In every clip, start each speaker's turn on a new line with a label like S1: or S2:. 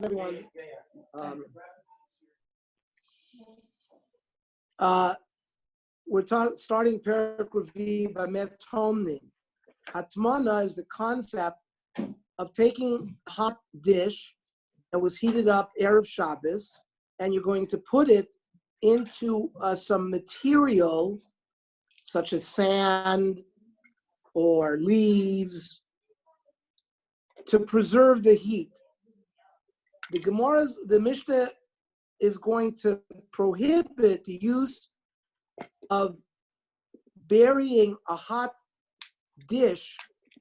S1: everyone. We're starting Perek Revi by Metomnim. Hatmana is the concept of taking a hot dish that was heated up Erev Shabbos, and you're going to put it into some material such as sand or leaves to preserve the heat. The Mishnah is going to prohibit the use of burying a hot dish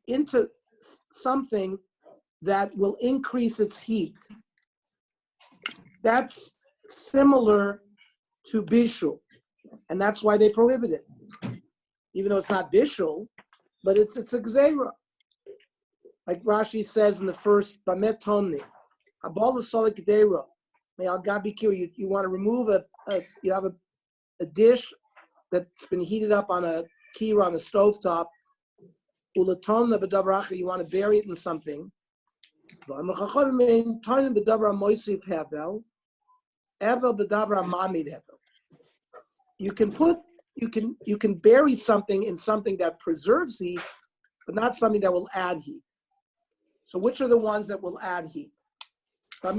S1: into something that will increase its heat. That's similar to bishul, and that's why they prohibit it. Even though it's not bishul, but it's a gzeira. Like Rashi says in the first Bamet Tomni, Abal Solik Deira. May Al Gabi Kir, you want to remove you have a dish that's been heated up on a kira on a stovetop. Ulatomna b'davracha, you want to bury it in something. You can bury something in something that preserves heat, but not something that will add heat. So which are the ones that will add heat? The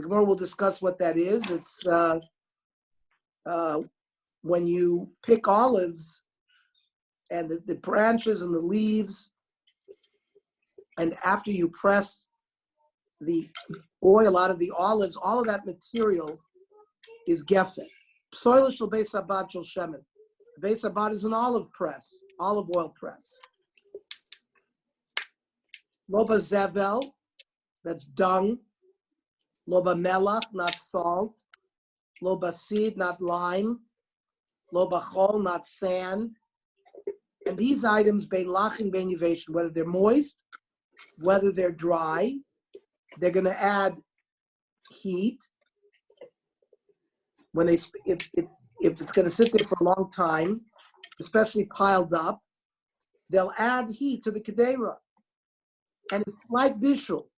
S1: Gemara will discuss what that is. It's when you pick olives and the branches and the leaves, and after you press the oil out of the olives, all of that material is gefet. Psoilish shel beis abad shel shemen. Beis abad is an olive oil press. Loba zevel, that's dung. Loba melach, not salt. Loba seed, not lime. Loba chol, not sand. And these items, bein lachin, bein yivation, whether they're moist, whether they're dry, they're going to add heat. When if it's going to sit there for a long time, especially piled up, they'll add heat to the kedera. And it's like bishul.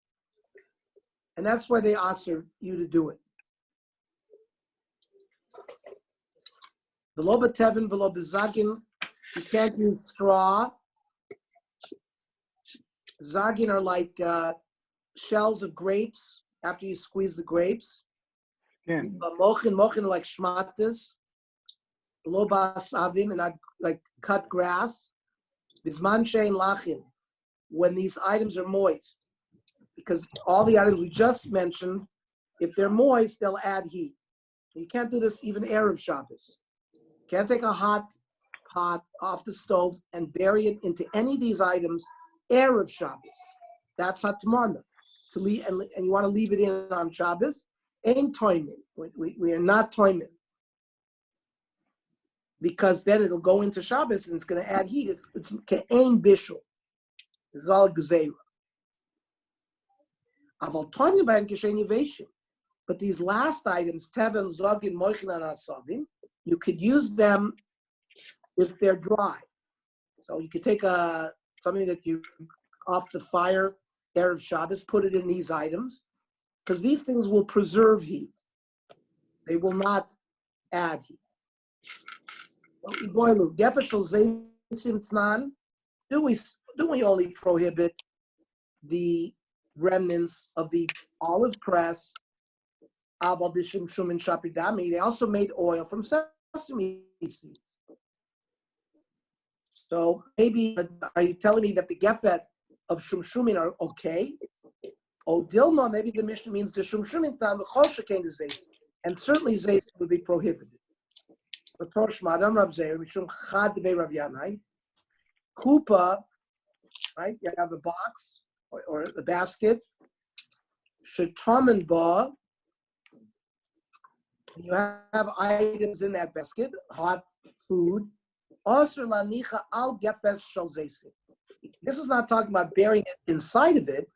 S1: And that's why they ask you to do it. V'lo b'tevin, v'lo b'zagin, you can't use straw. Zagin are like shells of grapes after you squeeze the grapes. Mochin are like shmatas. V'lo b'asavim, and not like cut grass. Bizman shein lachin, when these items are moist. Because all the items we just mentioned, if they're moist, they'll add heat. You can't do this even Erev Shabbos. You can't take a hot pot off the stove and bury it into any of these items Erev Shabbos. That's hatmana. And you want to leave it in on Shabbos, ain't toimin. We are not toimin. Because then it'll go into Shabbos and it's going to add heat. It's ke'ein bishul. This is all gzeira. But these last items, tevel, zogin, moichin, and asavim, you could use them if they're dry. So you could take something that you off the fire, Erev Shabbos, put it in these items, because these things will preserve heat. They will not add heat. Do we only prohibit the remnants of the olive press? They also made oil from sesame seeds. So maybe, are you telling me that the gefet of shumshumin are okay? Oh, Dilma, maybe the Mishnah means the shumshumin tam l'chol shekain zeis, and certainly zeis would be prohibited. Kupa, right? You have a box or a basket. Shetamen ba. You have items in that basket, hot food. Also lanicha al gefes shel zeis. This is not talking about burying it inside of it.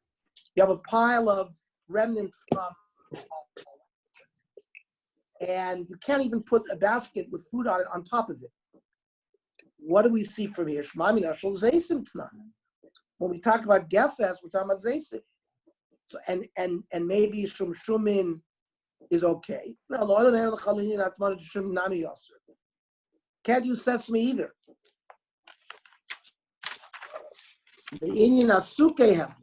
S1: You have a pile of remnants from, and you can't even put a basket with food on it on top of it. What do we see from here? When we talk about gefes, we're talking about zaysim. So, and maybe shumshumin is okay. No, can't use sesame either. The Indian asuke have,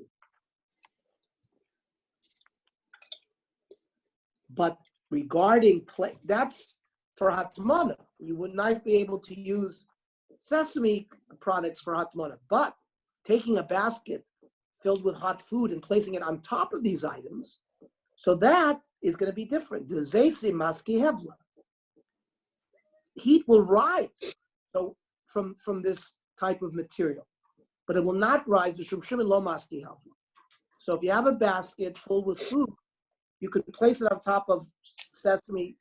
S1: but regarding that's for hatmana. You would not be able to use sesame products for hatmana, but taking a basket filled with hot food and placing it on top of these items, so that is going to be different. The zaysim maski hevla. Heat will rise so from this type of material, but it will not rise to shumshum and lo maski hevla. So if you have a basket full with food, you could place it on top of sesame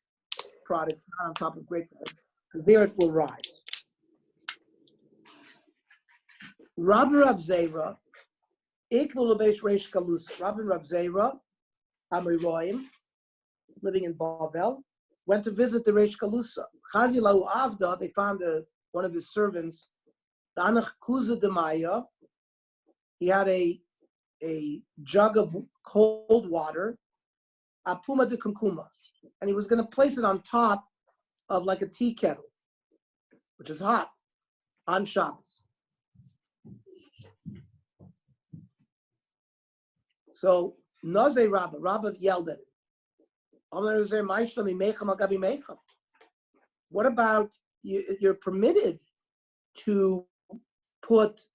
S1: product, not on top of grape product, because there it will rise. Rabbi Rav Zera, Iklu Lebesh Reish Kalus, Rabbi Rav Zera, Amiroim, living in Bavel, went to visit the Reish Kalusa. Chazi Lahu Avda, they found one of his servants, Danach Kuza de Maya. He had a jug of cold water, Apuma de Kumkuma, and he was going to place it on top of like a tea kettle, which is hot, on Shabbos. So Naze Rabba yelled at him. What about you're permitted to put?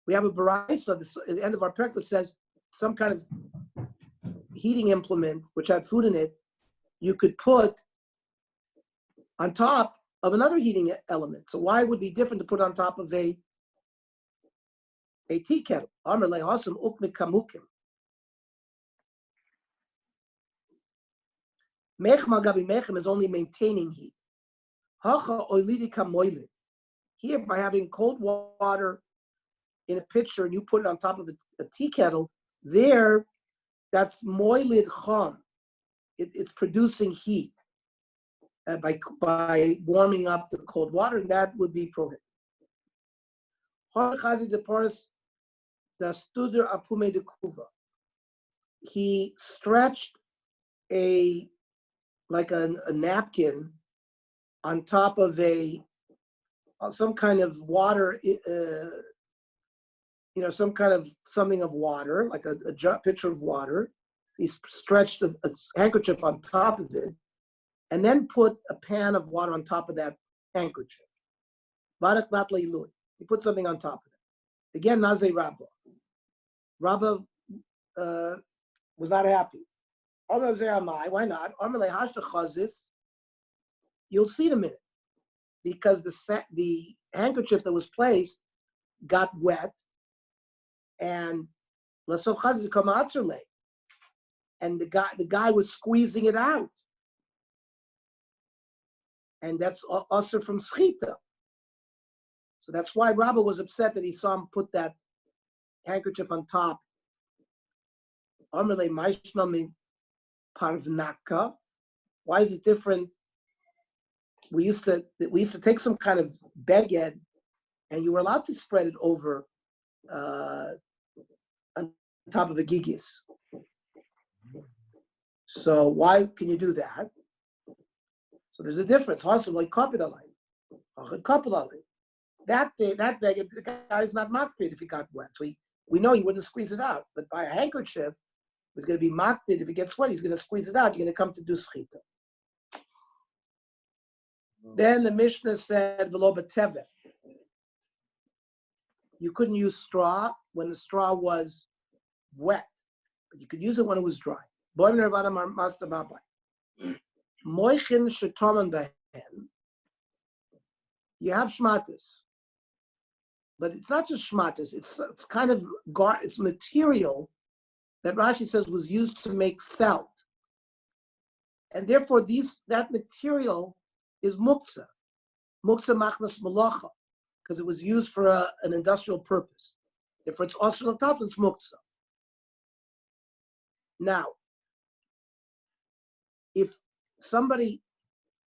S1: We have a baraisa at the end of our parak that says some kind of heating implement which had food in it, you could put on top of another heating element. So why would it be different to put on top of a tea kettle? Amar lehasam ukmik kamukim. Mechma gabi mechem is only maintaining heat. Hacha oilidi kamoilid. Here, by having cold water in a pitcher and you put it on top of a tea kettle, there, that's moilid cham. It's producing heat by warming up the cold water, and that would be prohibited. He stretched a napkin on top of some kind of water, some kind of something of water, like a pitcher of water. He stretched a handkerchief on top of it, and then put a pan of water on top of that handkerchief. He put something on top of it. Again, Nazay Rabba. Rabba was not happy. Why not? You'll see in a minute, because the handkerchief that was placed got wet, and and the guy was squeezing it out, and that's also from schita. So that's why Rabbi was upset that he saw him put that handkerchief on top. Why is it different? We used to take some kind of beged, and you were allowed to spread it over on top of the gigis. So why can you do that? So there's a difference. Also, like that beged, the guy is not makpid if he got wet. So we know he wouldn't squeeze it out. But by a handkerchief, it's going to be makpid. If it gets wet, he's going to squeeze it out. You're going to come to do schita. Then the Mishnah said, "V'lo b'teveh." You couldn't use straw when the straw was wet, but you could use it when it was dry. Moichin shetoman behen. You have shmatis, but it's not just shmatis. It's kind of it's material that Rashi says was used to make felt, and therefore that material is muktzah machnas malacha, because it was used for an industrial purpose. Therefore, it's also the top, it's muktzah. Now, if somebody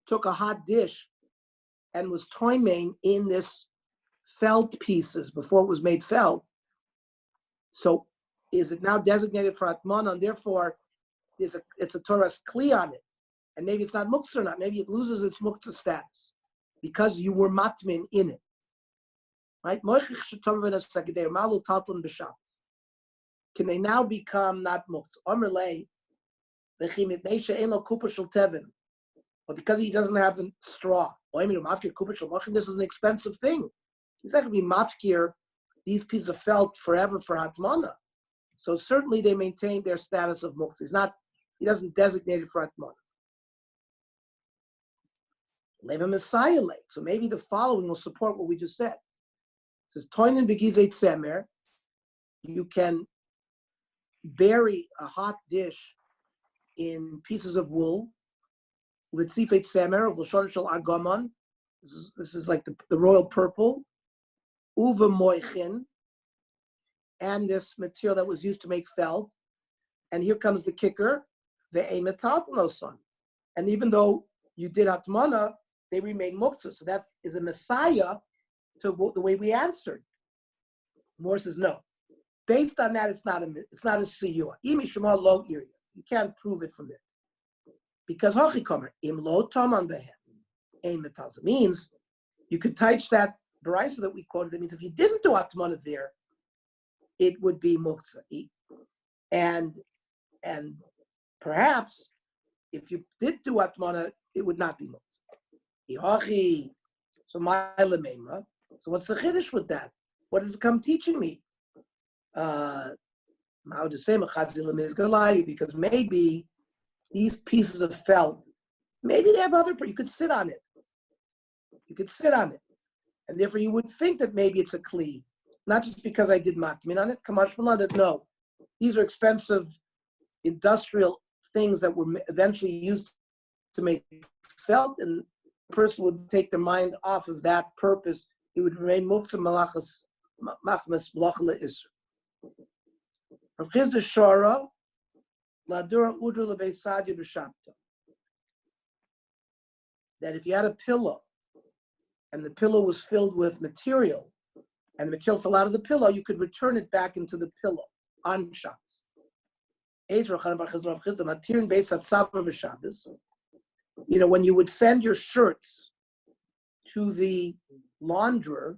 S1: took a hot dish and was toiming in this felt pieces before it was made felt. So is it now designated for Atmana, and therefore it's a Torah's Kli on it? And maybe it's not Muktzah or not. Maybe it loses its Muktzah status because you were Matmin in it. Right? Can they now become not Muktzah? But because he doesn't have a straw, this is an expensive thing. He's not going to be mafkir these pieces of felt forever for Hatmana. So certainly they maintain their status of muktzah. He doesn't designate it for Hatmana. Leva Messiah lake. So maybe the following will support what we just said. It says, Toinen begizet semer. You can bury a hot dish in pieces of wool. Litzifet semer of l'shon shel argamon. This is like the royal purple. Uva moichin, and this material that was used to make felt. And here comes the kicker, ve'emetatnoson. And even though you did atmana, they remain muktzah. So that is a messiah to the way we answered. Moore says no. Based on that, it's not a siyua. Imi shema lo iria. You can't prove it from there. Because hachikomer im lo taman behem ein metazah means you could touch that Baraisa that we quoted. That means if you didn't do atmana there, it would be muktzah. And perhaps if you did do atmana, it would not be muktzah. So my lemema. So what's the chiddush with that? What does it come teaching me? Because maybe these pieces of felt, maybe they have other. You could sit on it. And therefore, you would think that maybe it's a kli, not just because I did matmin on it. Kamash Mallah, that no, these are expensive industrial things that were eventually used to make felt, and the person would take their mind off of that purpose. It would remain muktzah malachas machmas malachla isra. Rav Chizda Shora ladura udra lebeisadi b'shabta. That if you had a pillow, and the pillow was filled with material, and the material fell out of the pillow, you could return it back into the pillow on Shabbos. When you would send your shirts to the launderer,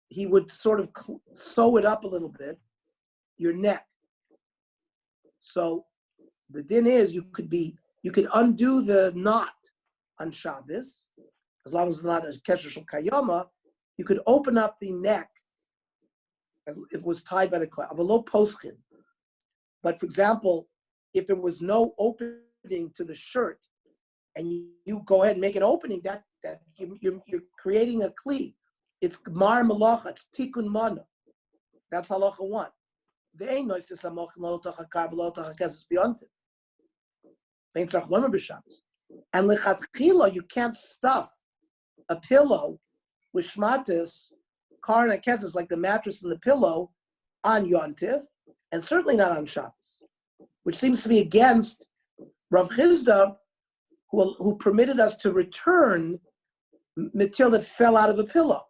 S1: he would sort of sew it up a little bit, your neck. So the din is you could undo the knot on Shabbos, as long as it's not a kesher shel kayama, you could open up the neck as if it was tied by the of a low poschin. But for example, if there was no opening to the shirt, and you go ahead and make an opening, that you're creating a kli. It's mar malacha. It's tikkun mana. That's halacha 1. Ve'ein noises hamochen lo tocha kar v'lo tocha kesses beyond it. Ve'ein tzarich lomer b'Shabbos. And lechatchila, you can't stuff a pillow with shmatis, kar and kesses, like the mattress and the pillow, on Yontif, and certainly not on Shabbos, which seems to be against Rav Chizda, who permitted us to return material that fell out of a pillow.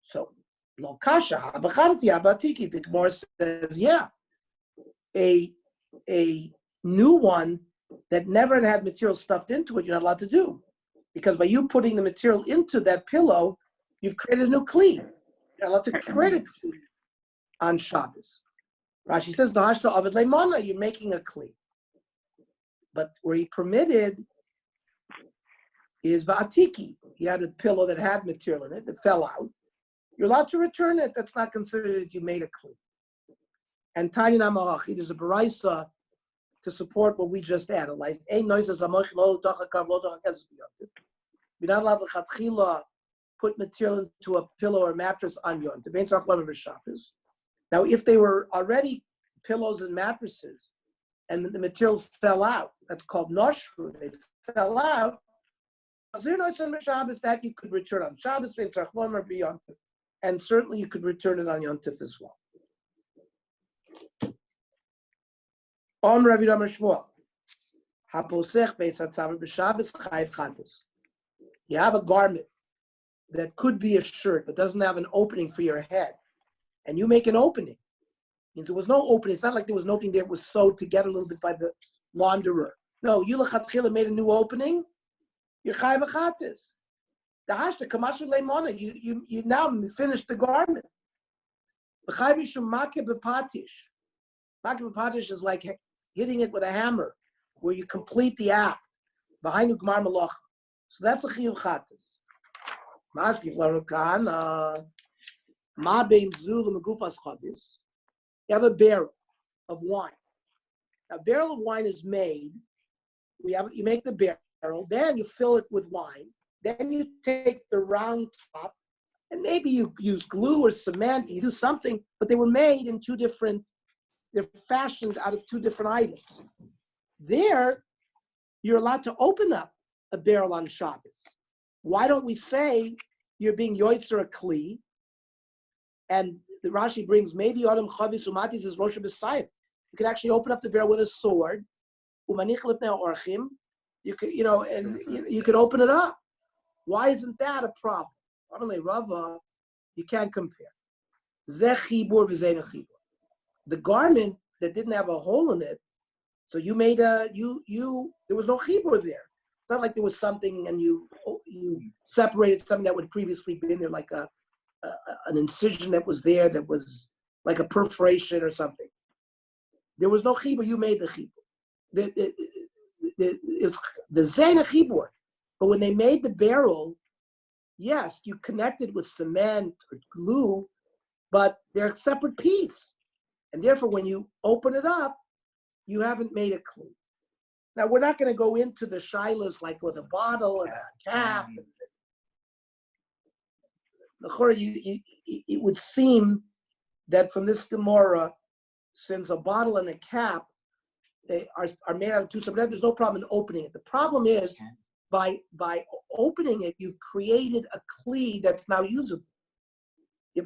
S1: So, lo kasha, abacharti, abatiki, the Gemara says, yeah, a new one that never had material stuffed into it, you're not allowed to do. Because by you putting the material into that pillow, you've created a new kli. You're not allowed to create a kli on Shabbos. Rashi says, "Nahashta avid leimana," you're making a kli. But where he permitted is ba'atiki. He had a pillow that had material in it that fell out. You're allowed to return it. That's not considered that you made a kli. And Tanya Namahachi, there's a baraisa to support what we just analyzed. You're not allowed to chatchila put material into a pillow or mattress on Yom Tov. Now, if they were already pillows and mattresses, and the material fell out, that's called noshru. They fell out. That you could return on Shabbos, and certainly you could return it on Yom Tov as well. Ravi Ramar Shmuel. You have a garment that could be a shirt but doesn't have an opening for your head, and you make an opening, means there was no opening. It's not like there was an opening there. It was sewed together a little bit by the launderer. No, you lechatchila made a new opening. You're chayv achatis. The hashta kamashu leimona. You now finished the garment. B'chayv mishum makeh b'patish. Makeh b'patish is like hitting it with a hammer, where you complete the act. V'hainu gmar malacha. So that's a chiyuv chatis. Maskif larukan ma bein zul megufas chavis. You have a barrel of wine. A barrel of wine is made. You make the barrel, then you fill it with wine. Then you take the round top, and maybe you use glue or cement. You do something, but they were made in two different. They're fashioned out of two different items. There, you're allowed to open up a barrel on Shabbos. Why don't we say you're being yoitzer a kli? And the Rashi brings maybe Adam Chavis Umatis is Rosh Hashanah. You can actually open up the barrel with a sword. Umanich lifnei orchim. You could, and you could open it up. Why isn't that a problem? Rava, you can't compare. Zeh chibur v'zeh chibur. The garment that didn't have a hole in it, so you made there was no chibur there. It's not like there was something and you separated something that would previously been there, like an incision that was there that was like a perforation or something. There was no chibur. You made the chibur. It's the zayin chibur. But when they made the barrel, yes, you connected with cement or glue, but they're a separate piece, and therefore, when you open it up, you haven't made it clean. Now, we're not going to go into the shilas like with a bottle and a cap. It would seem that from this Gemara, since a bottle and a cap they are made out of two separate, there's no problem in opening it. The problem is by opening it, you've created a kli that's now usable.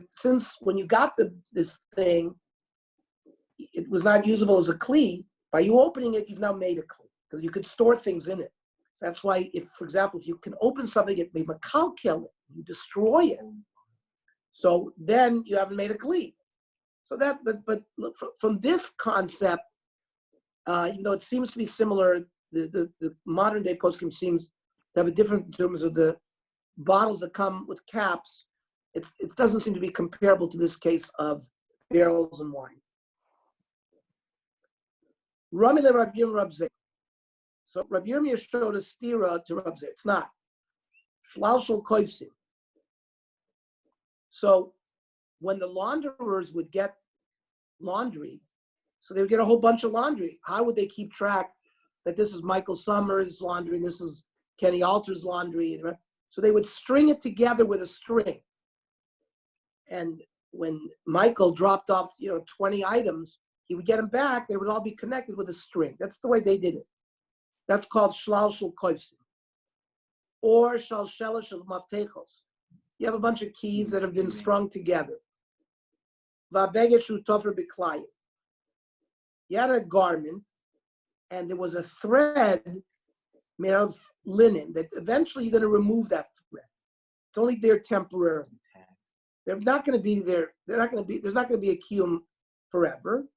S1: Since when you got this thing, it was not usable as a kli, by you opening it, you've now made a kli because you could store things in it. So that's why, for example, if you can open something, it may makalkel it, you destroy it. So then you haven't made a kli. So that, but from this concept, even though it seems to be similar, the modern day poskim seems to have a different in terms of the bottles that come with caps. It doesn't seem to be comparable to this case of barrels and wine. Rami le Rabbi Yirmiyah Rab Zeir. So Rabbi Yirmiyah showed a stira to Rab Zeir. It's not. Shlal shel koivsim. So when the launderers would get laundry, so they would get a whole bunch of laundry. How would they keep track that this is Michael Summers' laundry and this is Kenny Alter's laundry? So they would string it together with a string. And when Michael dropped off, 20 items, he would get them back. They would all be connected with a string. That's the way they did it. That's called shlal shel koivsim. Or shal shela shel maftechos. You have a bunch of keys that have been strung together. Va'beged shu tofer b'klayim. You had a garment, and there was a thread made out of linen that eventually you're going to remove that thread. It's only there temporarily. They're not going to be there. There's not going to be a kiyum forever.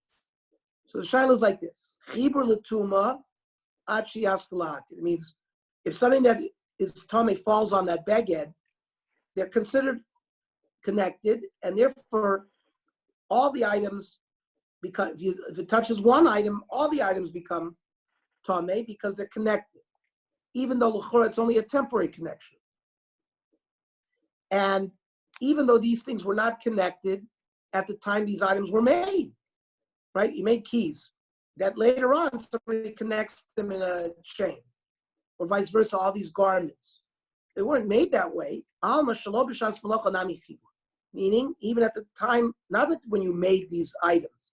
S1: So the shaila is like this: chibur l'tuma ad sheyas k'lahatin. It means if something that is tummy falls on that beged, they're considered connected, and therefore all the items, because if it touches one item, all the items become tamei because they're connected, even though l'chora it's only a temporary connection. And even though these things were not connected at the time these items were made, right? You make keys that later on somebody connects them in a chain, or vice versa. All these garments, they weren't made that way. Meaning, even at the time, not that when you made these items,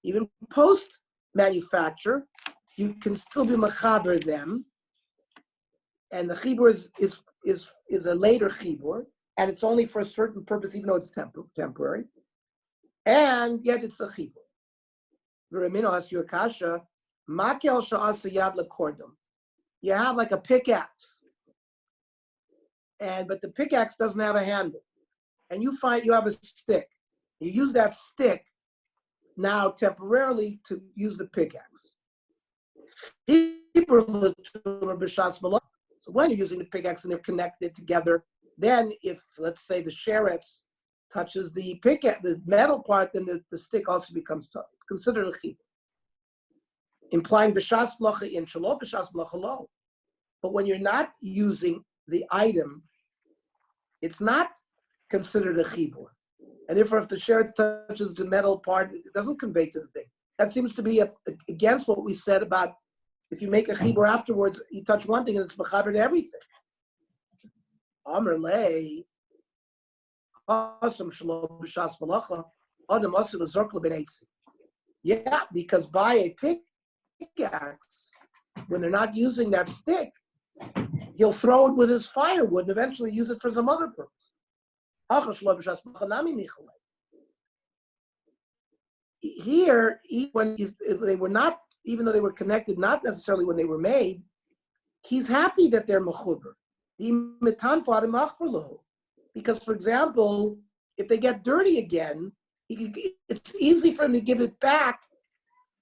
S1: even post manufacture, you can still be mechaber them, and the chibur is a later chibur, and it's only for a certain purpose, even though it's temporary, and yet it's a chibur. V'Ramino asks you a kasha, makel sha'asa yad lekordom. You have like a pickaxe, but the pickaxe doesn't have a handle. And you find you have a stick. You use that stick now temporarily to use the pickaxe. So when you're using the pickaxe and they're connected together, then if, let's say, the sheretz touches the pickaxe, the metal part, then the stick also becomes tough. It's considered a chibur. Implying b'shas malacha in shelo, b'shas malacha lo. But when you're not using the item, it's not considered a chibur. And therefore, if the sheretz touches the metal part, it doesn't convey to the thing. That seems to be against what we said about if you make a chibur afterwards, you touch one thing and it's mechaber to everything. Amar lei, asum shelo b'shas malacha, adam asul l'zork l'ben eitzi. Yeah, because by a pickaxe, when they're not using that stick, he'll throw it with his firewood and eventually use it for some other purpose. Here, when they were not, even though they were connected, not necessarily when they were made, he's happy that they're mechuber. Because, for example, if they get dirty again, it's easy for him to give it back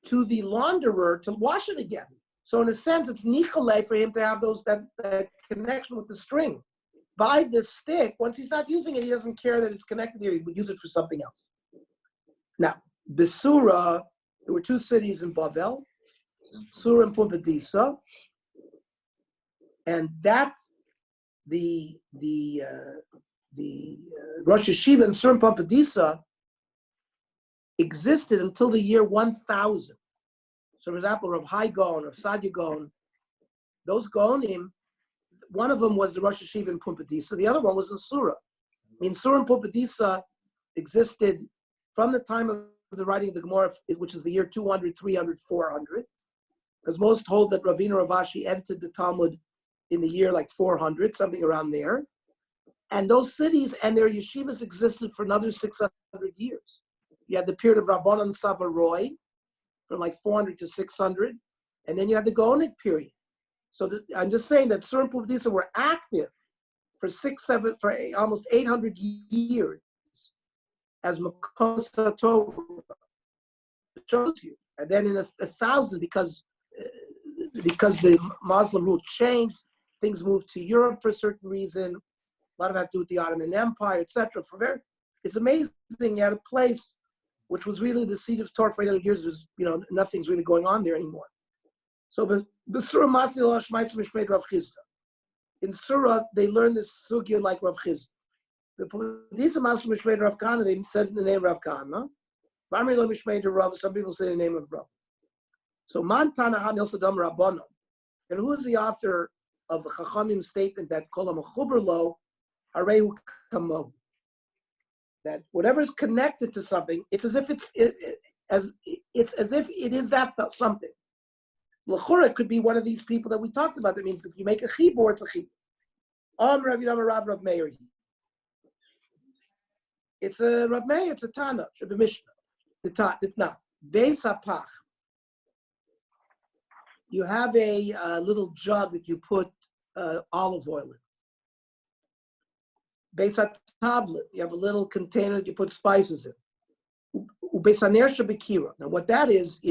S1: to the launderer to wash it again. So in a sense, it's nichale for him to have that connection with the string. By the stick, once he's not using it, he doesn't care that it's connected here. He would use it for something else. Now, Besura, there were two cities in Bavel, Sura and Pumbedisa, and that the Rosh Yeshiva in Sura and Pumbedisa existed until the year 1000. So, for example, Rav Hai Gaon, Rav Sadia Gaon, those Gaonim, one of them was the Rosh Yeshiva in Pumbedisa, the other one was in Sura. I mean, Sura and Pumbedisa existed from the time of the writing of the Gemara, which is the year 200, 300, 400, because most hold that Ravina Rav Ashi edited the Talmud in the year like 400, something around there. And those cities and their yeshivas existed for another 600 years. You had the period of Rabbanan Savaroy from like 400 to 600, and then you had the Gaonic period. So I'm just saying that Sura and Pumbedisa were active for almost 800 years as Makosa Torah shows you. And then in a 1000, because the Muslim rule changed, things moved to Europe for a certain reason. A lot of that to do with the Ottoman Empire, etc. It's amazing. You had a place which was really the seat of Torah for 800 years. Nothing's really going on there anymore. So, Besura Masni Lo Shmaitz Mishmei Rav Chizda. In Surah, they learned this sugya like Rav Chizda. The Pumbedisa Masni Mishmei Rav Kahana, they said in the name of Rav Kahana. Barmi Lo Mishmei Rav, some people say the name of Rav. So, Man Tanaha Nilsadam Rabbanon. And who is the author of the Chachamim statement that Kol HaMechuber Lo Harehu Kamo? That whatever is connected to something, it's as if it's as if it is that something. L'chura could be one of these people that we talked about. That means if you make a chibur, it's a chibur. Rav Yidam Rav Meir. It's a Rav Meir. It's a Tana. Shabbat Mishnah. Now, Beis Hapach. You have a little jug that you put olive oil in. Beis HaTavlet. You have a little container that you put spices in. Ubeis Haner Shabakira. Now, what that is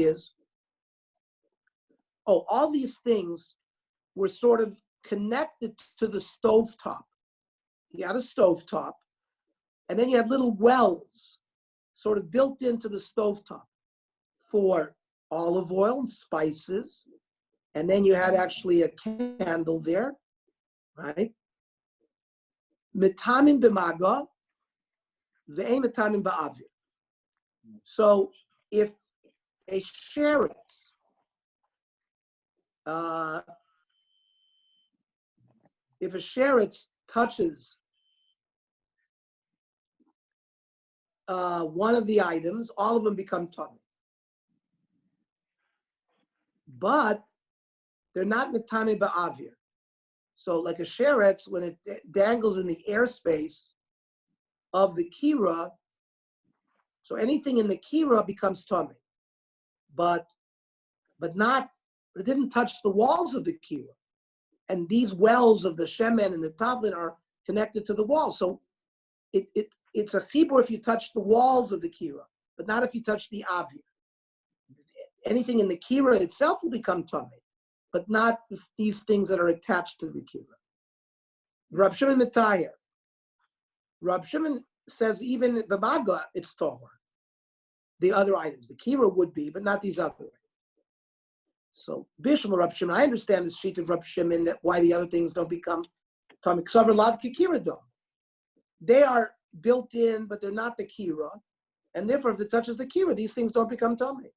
S1: all these things were sort of connected to the stovetop. You had a stovetop, and then you had little wells sort of built into the stovetop for olive oil and spices, and then you had actually a candle there, right? Metamin b'maga, ve'ein metamin ba'avir. So if a sheretz touches one of the items, all of them become tummy. But they're not metame ba'avir. So like a sheretz, when it dangles in the airspace of the kira, so anything in the kira becomes tummy. But it didn't touch the walls of the kira. And these wells of the shemen and the tavlin are connected to the wall. So it's a chibur if you touch the walls of the kira, but not if you touch the avir. Anything in the kira itself will become tummy, but not these things that are attached to the kira. Rab Shimon Metayer. Rab Shimon says even b'maga it's tahor. The other items, the kira would be, but not these other items. So Bishlam Rab Shimon, I understand the sheet of Rab Shimon that why the other things don't become tummy. Ksaver lav kikira do. They are built in, but they're not the kira, and therefore if it touches the kira, these things don't become tummy.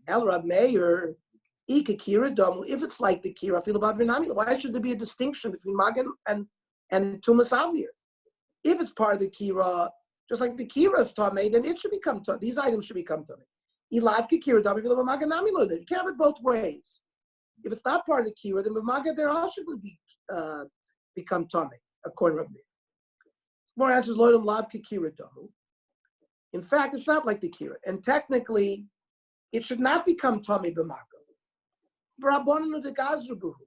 S1: El Rab Meir, Ika Kira Domu, if it's like the Kira, feel about Vinami, why should there be a distinction between Magan and Tumas Avir? If it's part of the Kira, just like the Kira is Tomei, then it should become Tomei. These items should become Tomei. Ilav Kira Domu, feel about Magan Namilo. You can't have it both ways. If it's not part of the Kira, then Magan there also should become Tomei, according to Rabbi. More answers, Loidum Lav Kira Domu. In fact, it's not like the Kira. And technically, it should not become Tomei B'Maga. Brabonu de Gazrubuhu.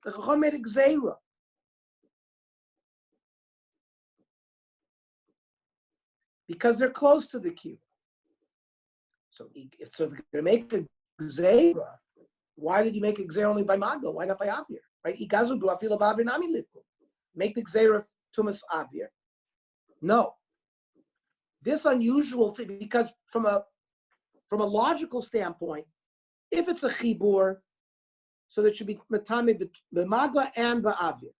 S1: The Chacham made a gzeira. Because they're close to the kira. So if they're going to make a gzeira, why did you make a gzeira only by Maga? Why not by Avir? Right? Igazrubu afil Avir nami litku. Make the gzeira of Tumas Avir. No. This unusual thing, because from a logical standpoint, if it's a chibur, so that should be matame b'maga and ba'avir.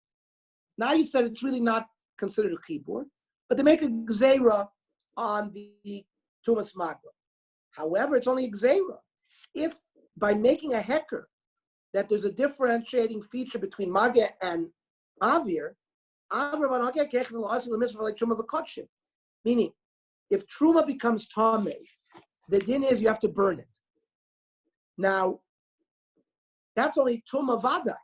S1: Now you said it's really not considered a chibur, but they make a gzeira on the tumas maga. However, it's only a gzeira. If by making a heker that there's a differentiating feature between maga and avir, meaning if truma becomes tameh, the din is you have to burn it. Now, that's only Tuma Vada.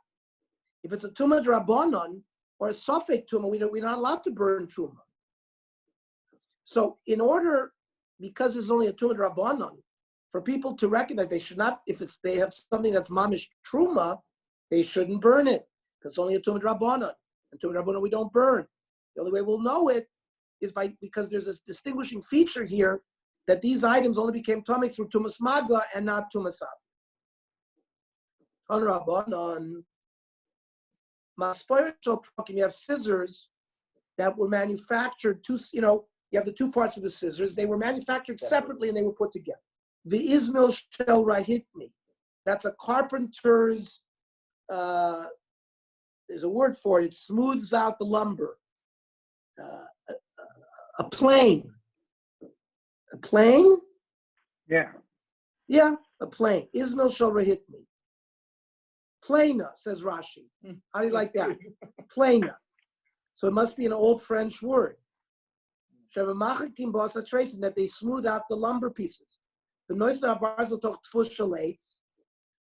S1: If it's a Tuma Drabonon or a Sofek Tuma, we're not allowed to burn Truma. So in order, because it's only a Tuma Drabonon, for people to recognize they should not, if they have something that's Mamish Truma, they shouldn't burn it, because it's only a Tuma Drabonon. And Tuma Drabonon we don't burn. The only way we'll know it is because there's a distinguishing feature here that these items only became Tomei through Tumas Maga and not Tumas Av. On Rabbanon, you have scissors that were manufactured. You have the two parts of the scissors. They were manufactured separately and they were put together. The Ismail Shel Rahitmi. That's a carpenter's. There's a word for it. It smooths out the lumber. A plane. A plane?
S2: Yeah.
S1: Yeah, a plane. Ismail Shel Rahitmi. Plana, says Rashi. How do you like that? Plana. So it must be an old French word. That they smooth out the lumber pieces. The noise of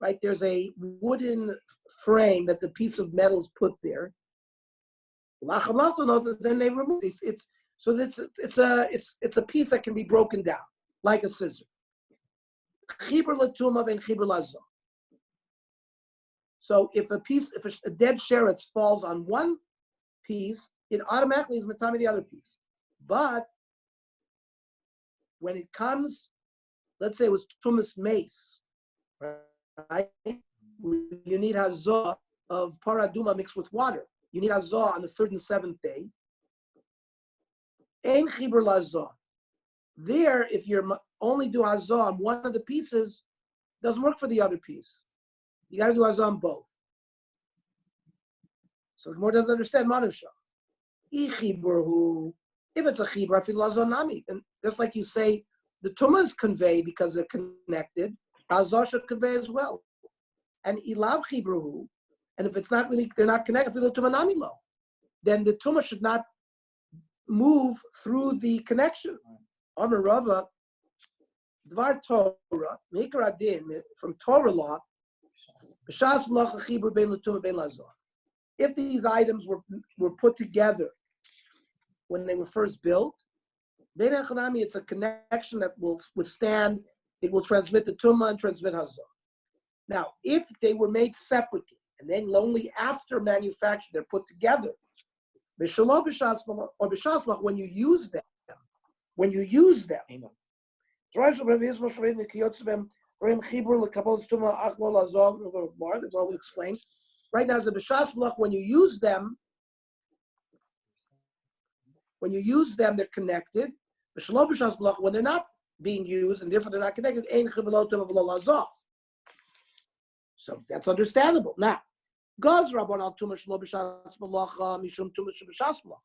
S1: right? There's a wooden frame that the piece of metal is put there. Then they remove it. It's a piece that can be broken down like a scissor. So if a dead sheretz falls on one piece, it automatically is matami the other piece. But when it comes, let's say it was tumas mace, right? You need hazah of paraduma mixed with water. You need hazah on the third and seventh day. Ein chibur lazah. There, if you're only do hazah on one of the pieces, doesn't work for the other piece. You got to do hazah on both. So the more doesn't understand manusha. If it's a chibur, I feel lazah nami. And just like you say, the tumah is conveyed because they're connected. Hazah should convey as well. And ilav chibruhu, and if it's not really, they're not connected, feel the tumah nami lo. Then the tumah should not move through the connection. Amar Rava, Dvar Torah, Meikar Adin, from Torah law, if these items were put together when they were first built, it's a connection that will withstand, it will transmit the tumah and transmit hazah. Now, if they were made separately, And then only after manufacture, they're put together. V'shelo b'shas malach, or b'shas malach, when you use them. When you use them. The will explain. Right now, as a b'shas malach, when you use them, they're connected. V'shelo b'shas malach, when they're not being used, and therefore they're not connected, ein chibur lo tumah. So that's understandable. Now, Gaz Rabban al Tumah Shelo B'Shas Malacha Mishum Tumah B'Shas Malacha.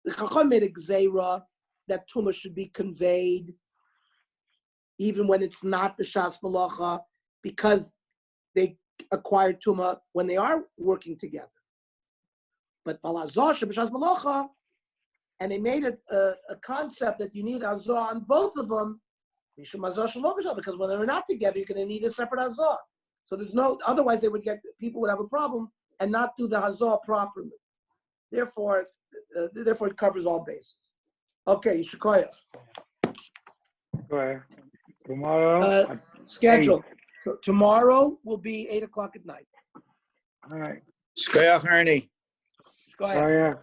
S1: The Chacham made a gzeira that Tumah should be conveyed even when it's not B'Shas Malacha, because they acquired Tumah when they are working together. But Balazar B'Shas Malacha, and they made it a concept that you need Azar on both of them, Mishum Azar Shelo B'Shas, because when they're not together, you're going to need a separate Azar. So there's no, otherwise people would have a problem and not do the hazah properly. Therefore, it covers all bases. Okay, Shikoya.
S2: Tomorrow.
S1: Schedule. So tomorrow will be 8:00 at night.
S2: All right.
S3: Shkoyach, Ernie.
S1: Shikoya.